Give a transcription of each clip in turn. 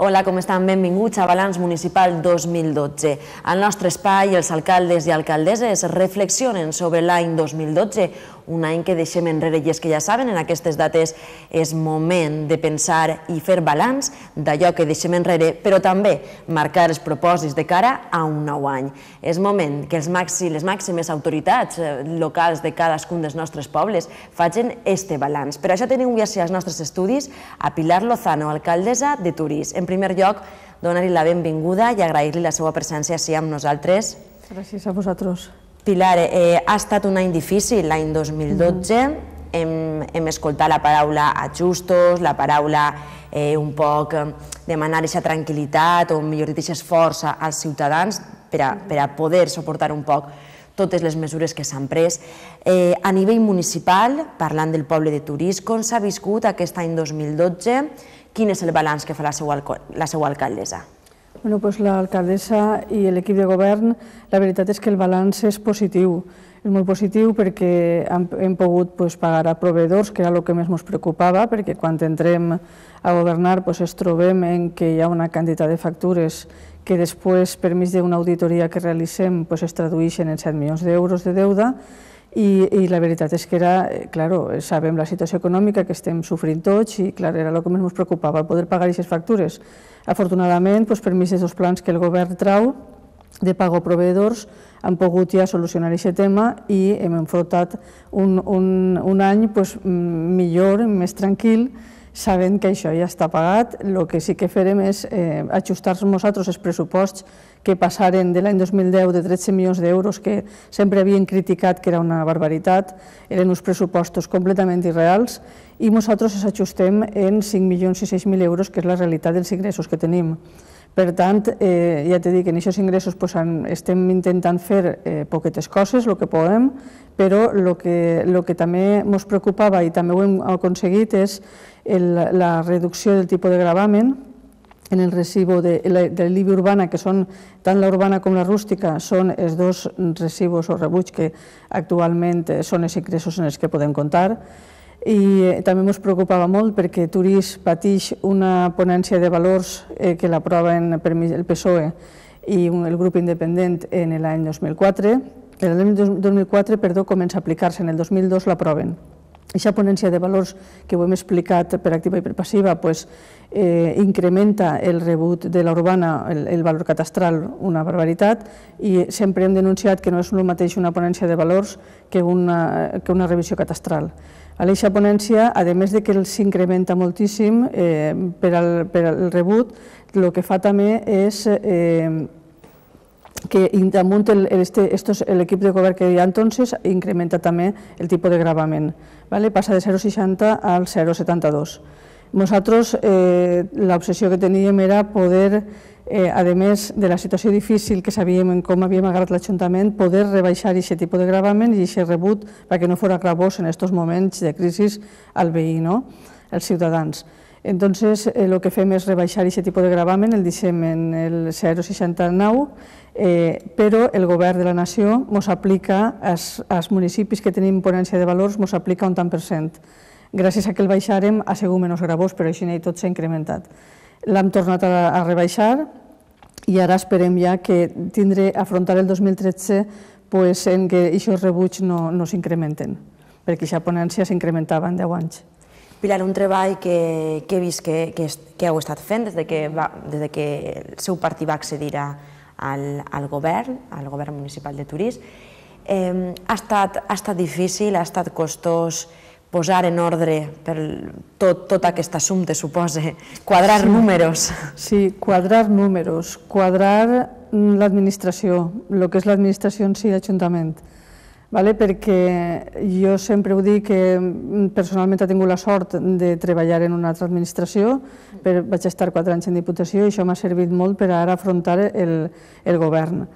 Hola, com estan? Benvinguts a Balanç Municipal 2012. Al nostre espai, els alcaldes i alcaldesses reflexionen sobre l'any 2012, un any que deixem enrere, i és que ja saben, en aquestes dates és moment de pensar i fer balanç d'allò que deixem enrere, però també marcar els propòsits de cara a un nou any. És moment que les màximes autoritats locals de cadascun dels nostres pobles facin este balanç. Per això tenim avui als nostres estudis a Pilar Lozano, alcaldessa de Torís. En primer lloc, donar-li la benvinguda i agrair-li la seva presència així amb nosaltres. Gràcies a vosaltres. Pilar, ha estat un any difícil, l'any 2012. Hem escoltat la paraula ajustos, la paraula un poc demanar aquesta tranquil·litat o millor dit, aquest esforç als ciutadans per a poder suportar un poc totes les mesures que s'han pres. A nivell municipal, parlant del poble de Torís, com s'ha viscut aquest any 2012? Quin és el balanç que fa la seva alcaldessa? L'alcaldessa i l'equip de govern, la veritat és que el balanç és positiu. És molt positiu perquè hem pogut pagar a proveïdors, que era el que més ens preocupava, perquè quan entrem a governar ens trobem que hi ha una quantitat de factures que després, per mig d'una auditoria que realitzem, es tradueixen en 7 milions d'euros de deuda. I la veritat és que sabem la situació econòmica que estem sofrint tots i era el que més ens preocupava, poder pagar aquestes factures. Afortunadament, per mig dels plans que el govern trau de pago a proveïdors, hem pogut ja solucionar aquest tema i hem enfrontat un any millor, més tranquil, sabent que això ja està pagat. El que sí que farem és ajustar-nos nosaltres els pressuposts que passaren de l'any 2010 de 13 milions d'euros, que sempre havien criticat que era una barbaritat, eren uns pressupostos completament irreals, i nosaltres els ajustem en 5.006.000 euros, que és la realitat dels ingressos que tenim. Per tant, ja t'he dit que en aquests ingressos estem intentant fer poquetes coses, el que podem, però el que també ens preocupava i també ho hem aconseguit és la reducció del tipus de gravamen en el recibo de l'IBI urbana, que són tant la urbana com la rústica, són els dos residus o rebuig que actualment són els ingressos en els que podem comptar. I també ens preocupava molt perquè Torís pateix una ponència de valors que l'aproven el PSOE i el grup independent en l'any 2004. L'any 2004 comença a aplicar-se, en el 2002 l'aproven. Aquesta ponència de valors que ho hem explicat per activa i per passiva incrementa el rebut de l'urbana, el valor catastral, una barbaritat, i sempre hem denunciat que no és el mateix una ponència de valors que una revisió catastral. Aquesta ponència, a més que s'incrementa moltíssim per al rebut, el que fa també és que damunt l'equip de govern que hi ha entonces incrementa també el tipus de gravament. Passa de 0,60 al 0,72. Nosaltres l'obsessió que teníem era poder, a més de la situació difícil que sabíem en com havíem agarrat l'Ajuntament, poder rebaixar aquest tipus de gravament i aquest rebut perquè no fos gravós en aquests moments de crisi al veí, als ciutadans. Entonces, el que fem és rebaixar aquest tipus de gravamen, el deixem en el 0,69, però el govern de la nació ens aplica, als municipis que tenim ponència de valors, ens aplica un tant per cent. Gràcies a que el baixarem ha sigut menys gravós, però així tot s'ha incrementat. L'hem tornat a rebaixar i ara esperem ja que afrontar el 2013 en què aquests rebuts no s'incrementen, perquè aquesta ponència s'incrementava en 10 anys. Pilar, un treball que he vist que heu estat fent des que el seu partit va accedir al govern municipal de Torís. Ha estat difícil, ha estat costós posar en ordre tot aquest assumpte, suposa, quadrar números. Sí, quadrar números, quadrar l'administració, el que és l'administració en si, l'Ajuntament. Perquè jo sempre ho dic que personalment he tingut la sort de treballar en una altra administració, vaig estar 4 anys en Diputació i això m'ha servit molt per ara afrontar el govern.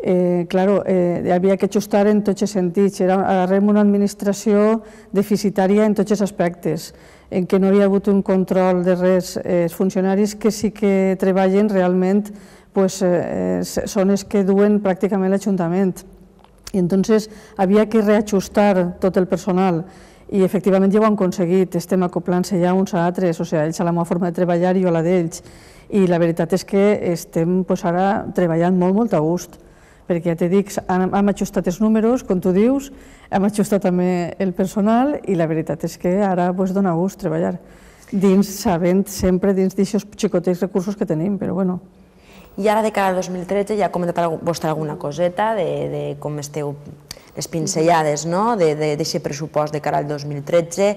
Havia que ajustar en tots els sentits, agarrem una administració deficitària en tots els aspectes, en què no hi ha hagut un control de res. Els funcionaris que sí que treballen realment són els que duen pràcticament l'Ajuntament. I entonces havia que reajustar tot el personal i efectivament ja ho han aconseguit, estem acoplant-se ja uns a altres, ells a la meva forma de treballar i jo a la d'ells. I la veritat és que estem ara treballant molt a gust, perquè ja t'he dit, hem ajustat els números, com tu dius, hem ajustat també el personal i la veritat és que ara dona gust treballar, sabent sempre dins d'aquests xicotets recursos que tenim, però bueno. I ara de cara al 2013 ja ha comentat vostè alguna coseta de com esteu, les pinzellades d'aquest pressupost de cara al 2013.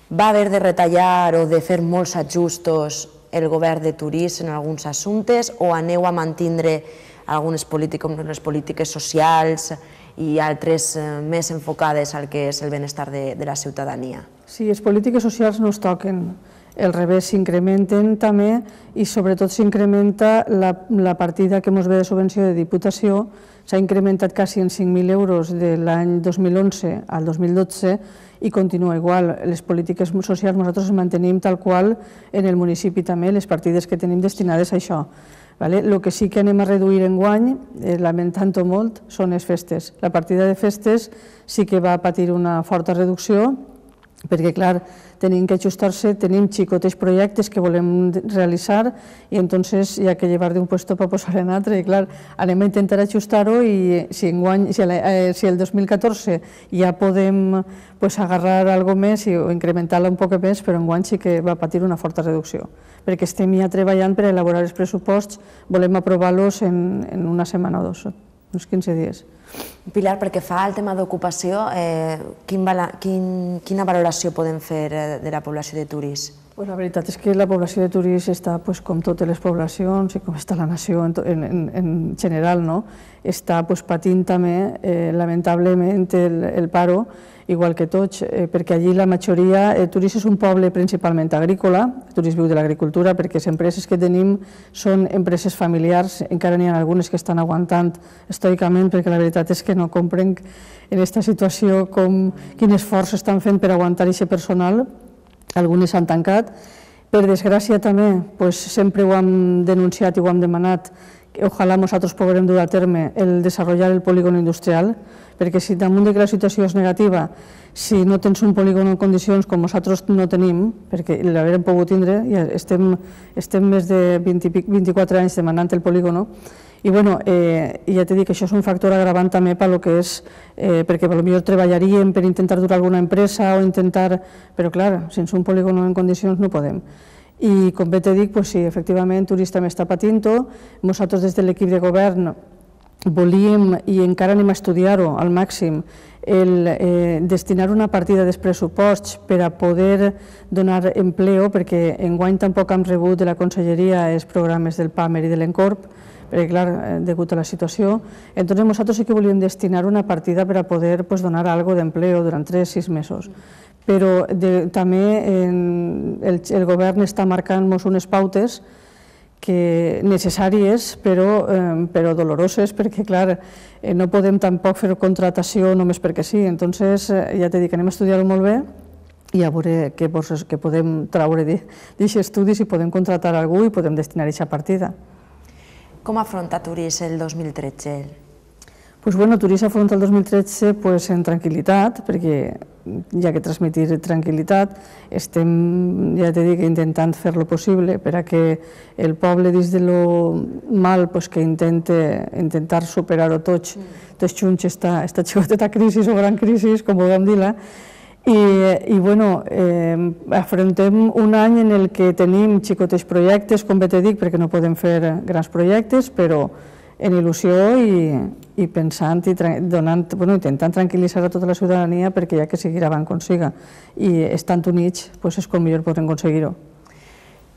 Va haver de retallar o de fer molts ajustos el govern de Turís en alguns assumptes o aneu a mantindre algunes polítiques com les polítiques socials i altres més enfocades al que és el benestar de la ciutadania? Sí, les polítiques socials no es toquen, al revés, s'incrementen també i sobretot s'incrementa la partida que ens ve de subvenció de Diputació, s'ha incrementat quasi en 5.000 euros de l'any 2011 al 2012 i continua igual. Les polítiques socials nosaltres les mantenim tal qual en el municipi també, les partides que tenim destinades a això. El que sí que anem a reduir enguany, lamentant-ho molt, són les festes. La partida de festes sí que va patir una forta reducció, perquè, clar, tenim que ajustar-se, tenim xicotets projectes que volem realitzar i entonces hi ha que llevar d'un puesto per posar en altre i, clar, anem a intentar ajustar-ho i si el 2014 ja podem agarrar alguna més o incrementar-la un poc més, però enguany sí que va patir una forta reducció, perquè estem ja treballant per elaborar els pressuposts, volem aprovar-los en una setmana o dos, uns 15 dies. Pilar, perquè fa el tema d'ocupació, quina valoració podem fer de la població de Turís? La veritat és que la població de Turís està, com totes les poblacions i com està la nació en general, està patint també, lamentablement, el paro, igual que tots, perquè allí la majoria, Turís és un poble principalment agrícola, Turís viu de l'agricultura, perquè les empreses que tenim són empreses familiars, encara n'hi ha algunes que estan aguantant estoicament, perquè la veritat és que no comprenc en aquesta situació quin esforç estan fent per aguantar aquest personal, algunes s'han tancat. Per desgràcia també, sempre ho hem denunciat i ho hem demanat, ojalà nosaltres podrem dur a terme el desenvolupar el polígono industrial, perquè si damunt que la situació és negativa, si no tens un polígono en condicions com nosaltres no tenim, perquè l'haurem pogut tindre, estem més de 24 anys demanant el polígono, i ja t'he dit que això és un factor agravant també per lo que és, perquè potser treballaríem per intentar dur alguna empresa o intentar, però clar, sense un polígono en condicions no podem. I com bé t'he dit, sí, efectivament, Turís també està patint-ho. Nosaltres des de l'equip de govern volíem, i encara anem a estudiar-ho al màxim, destinar una partida dels pressuposts per a poder donar empleo, perquè enguany tampoc hem rebut de la Conselleria els programes del PAMER i de l'ENCORP, perquè, clar, degut a la situació. Entonces, nosaltres sí que volíem destinar una partida per a poder donar alguna d'empleo durant 3-6 mesos. Però també el govern està marcant-nos unes pautes necessàries, però doloroses, perquè, clar, no podem tampoc fer contratació només perquè sí. Entonces, ja t'he dit que anem a estudiar-ho molt bé i a veure què podem traure d'aquests estudis i podem contratar algú i podem destinar aquesta partida. Com afronta Turís el 2013? Turís afronta el 2013 en tranquil·litat, perquè hi ha que transmetir tranquil·litat. Estem, ja t'he dit, intentant fer lo possible per a que el poble, dins de lo mal que intentar superar-ho tots junts, esta xicoteta crisi o gran crisi, com vulguem dir-la, i afrontem un any en el que tenim xicotets projectes, com bé t'he dit, perquè no podem fer grans projectes, però en il·lusió i pensant i intentant tranquil·litzar a tota la ciutadania perquè ja que seguirà van consiga i estant units és com millor podrem aconseguir-ho.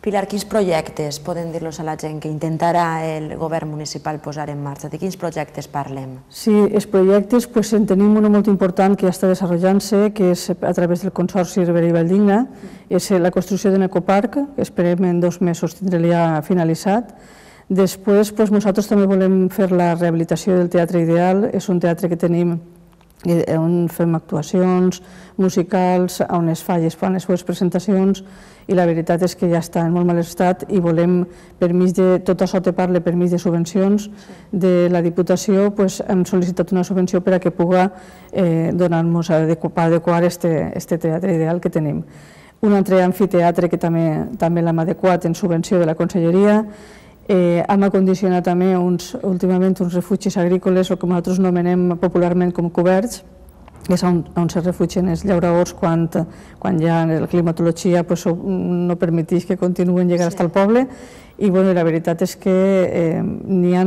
Pilar, quins projectes poden dir-los a la gent que intentarà el govern municipal posar en marxa? De quins projectes parlem? Sí, els projectes en tenim un molt important que ja està desenvolupant-se, que és a través del Consorci Ribera i Valldigna, és la construcció d'un ecoparc, que esperem en 2 mesos tindre-lo ja finalitzat. Després, nosaltres també volem fer la rehabilitació del Teatre Ideal. És un teatre que tenim on fem actuacions musicals, on es fan les seves presentacions, i la veritat és que ja està en molt mal estat i volem, tot això te parla per mig de subvencions de la Diputació, hem sol·licitat una subvenció per a que pugui donar-nos per adequar este Teatre Ideal que tenim. Un altre amfiteatre que també l'hem adequat en subvenció de la Conselleria. Hem acondicionat també últimament uns refugis agrícoles, o com nosaltres anomenem popularment com coberts, que és on se refugien els llauraors quan ja la climatologia no permeteix que continuen llegant fins al poble. I la veritat és que n'hi ha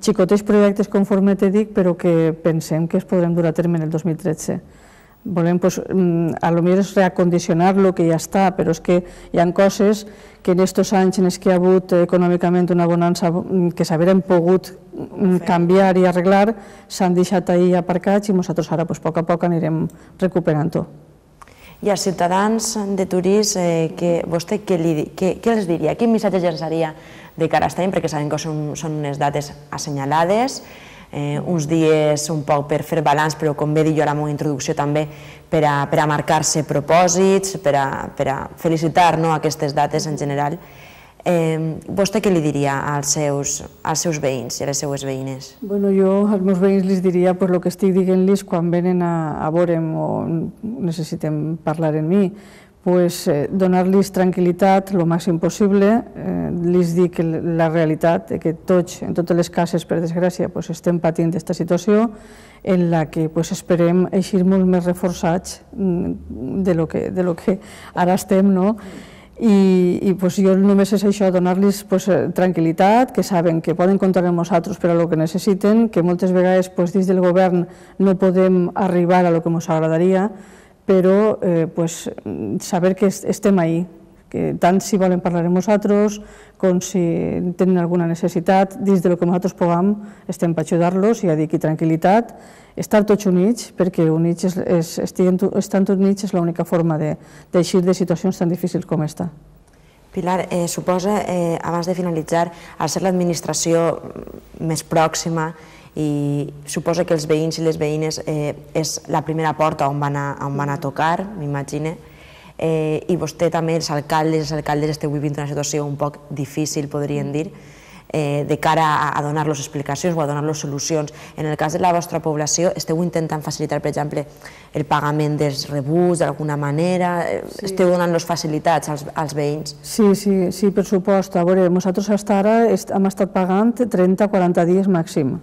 xicotets projectes, conforme te dic, però que pensem que es podrem dur a terme en el 2013. Volem, potser és reacondicionar lo que ja està, però és que hi ha coses que en aquests anys en què hi ha hagut econòmicament una bonança que s'haurien pogut canviar i arreglar, s'han deixat ahir aparcats i nosaltres ara, a poc a poc, anirem recuperant-ho. I als ciutadans de Torís, vostè què els diria? Quin missatge llançaria de cara a aquest any? Perquè sabem que són unes dates assenyalades, uns dies un poc per fer balanç, però com bé dic jo a la meva introducció també per a marcar-se propòsits, per a felicitar aquestes dates en general. Vostè què li diria als seus veïns i a les seues veïnes? Jo als meus veïns els diria el que estic dient-los quan venen a veure'm o necessiten parlar amb mi, donar-los tranquil·litat el màxim possible. Els dic la realitat que tots, en totes les cases, per desgràcia, estem patint aquesta situació en la que esperem eixir molt més reforçats de lo que ara estem, i jo només és això, donar-los tranquil·litat, que saben que poden comptar amb nosaltres per a lo que necessiten, que moltes vegades dins del govern no podem arribar a lo que ens agradaria, però saber que estem ahí, que tant si volen parlar amb nosaltres com si tenen alguna necessitat, dins del que nosaltres puguem, estem per ajudar-los, i a dir que tranquil·litat, estar tots units, perquè estant units és l'única forma d'eixir de situacions tan difícils com aquesta. Pilar, suposa, abans de finalitzar, al ser l'administració més pròxima, i suposa que els veïns i les veïnes és la primera porta on van a tocar, m'imagine, i vostè també, els alcaldes i les alcaldes, esteu vivint una situació un poc difícil, podríem dir, de cara a donar-los explicacions o a donar-los solucions. En el cas de la vostra població, esteu intentant facilitar, per exemple, el pagament dels rebuts d'alguna manera? Esteu donant-los facilitats als veïns? Sí, per supost. A veure, nosaltres fins ara hem estat pagant 30-40 dies màxim.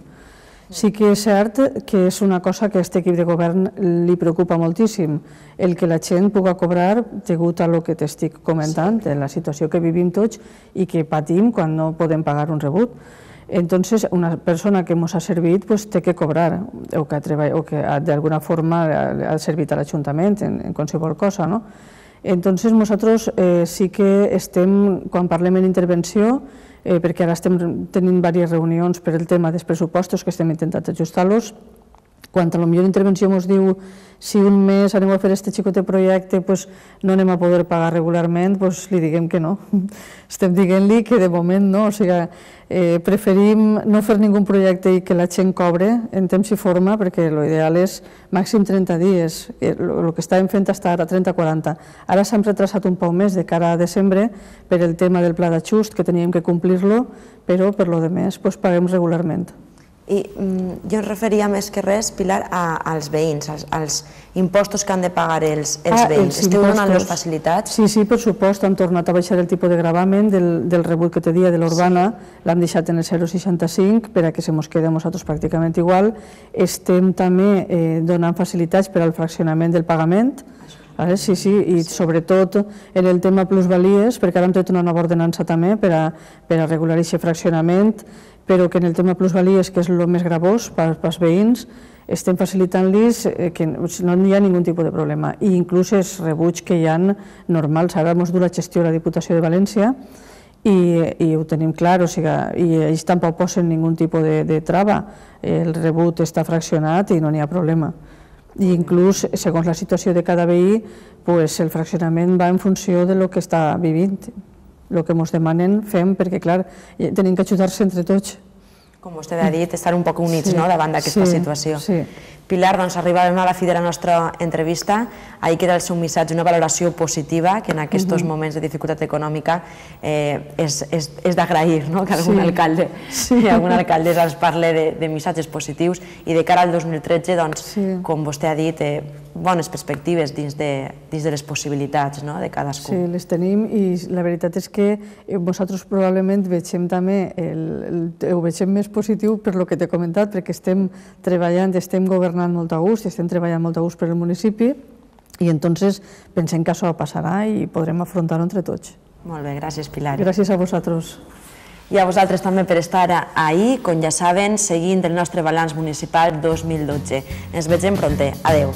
Sí que és cert que és una cosa que a aquest equip de govern li preocupa moltíssim, el que la gent pugui cobrar degut a el que t'estic comentant, de la situació que vivim tots i que patim quan no podem pagar un rebut. Entonces, una persona que ens ha servit té que cobrar o que d'alguna forma ha servit a l'Ajuntament en qualsevol cosa. Entonces, nosaltres sí que estem, quan parlem en intervenció, perquè ara estem tenint diverses reunions per el tema dels pressupostos que estem intentant ajustar-los. Quan a la millor intervenció ens diu si un mes anem a fer aquest xicotet projecte no anem a poder pagar regularment, li diguem que no. Estem dient-li que de moment no, o sigui, preferim no fer ningú projecte i que la gent cobre en temps i forma, perquè l'ideal és màxim 30 dies, el que estàvem fent fins ara 30-40. Ara s'han retrasat un poc més de cara a desembre per el tema del pla d'ajust, que teníem que complir-lo, però per lo de més paguem regularment. I jo em referia més que res, Pilar, als veïns, als impostos que han de pagar els veïns. Esteu donant-los facilitats? Sí, per supost. Han tornat a baixar el tipus de gravamen del rebut que te dia de l'urbana, l'han deixat en el 0,65 per a que se mos quede a nosaltres pràcticament igual. Estem també donant facilitats per al fraccionament del pagament, sí, i sobretot en el tema plusvalies, perquè ara hem tret una nova ordenança també per a regular aquest fraccionament, però que en el tema plusvalies, que és el més gravós pels veïns, estem facilitant-los que no hi ha ningun tipus de problema. I inclús els rebuts que hi ha normals, ara ens du la gestió a la Diputació de València i ho tenim clar, i ells tampoc posen ningun tipus de trava. El rebut està fraccionat i no n'hi ha problema. I inclús, segons la situació de cada veí, el fraccionament va en funció del que està vivint. El que ens demanen fem, perquè clar, tenim que ajudar-se entre tots. Com vostè ha dit, estar un poc units davant d'aquesta situació. Pilar, doncs arribàvem a la fi de la nostra entrevista. Ahí queda el seu missatge, una valoració positiva, que en aquests moments de dificultat econòmica és d'agrair que algun alcalde i alguna alcaldessa ens parli de missatges positius, i de cara al 2013, com vostè ha dit, bones perspectives dins de les possibilitats de cadascú. Sí, les tenim, i la veritat és que nosaltres probablement vegem també, ho vegem més positiu per lo que t'he comentat, perquè estem treballant, estem governant molt a gust, estem treballant molt a gust per al municipi, i entonces pensem que això passarà i podrem afrontar-ho entre tots. Molt bé, gràcies, Pilar. Gràcies a vosaltres. I a vosaltres també per estar ahí, com ja saben, seguint el nostre balanç municipal 2012. Ens vegem prompte. Adeu.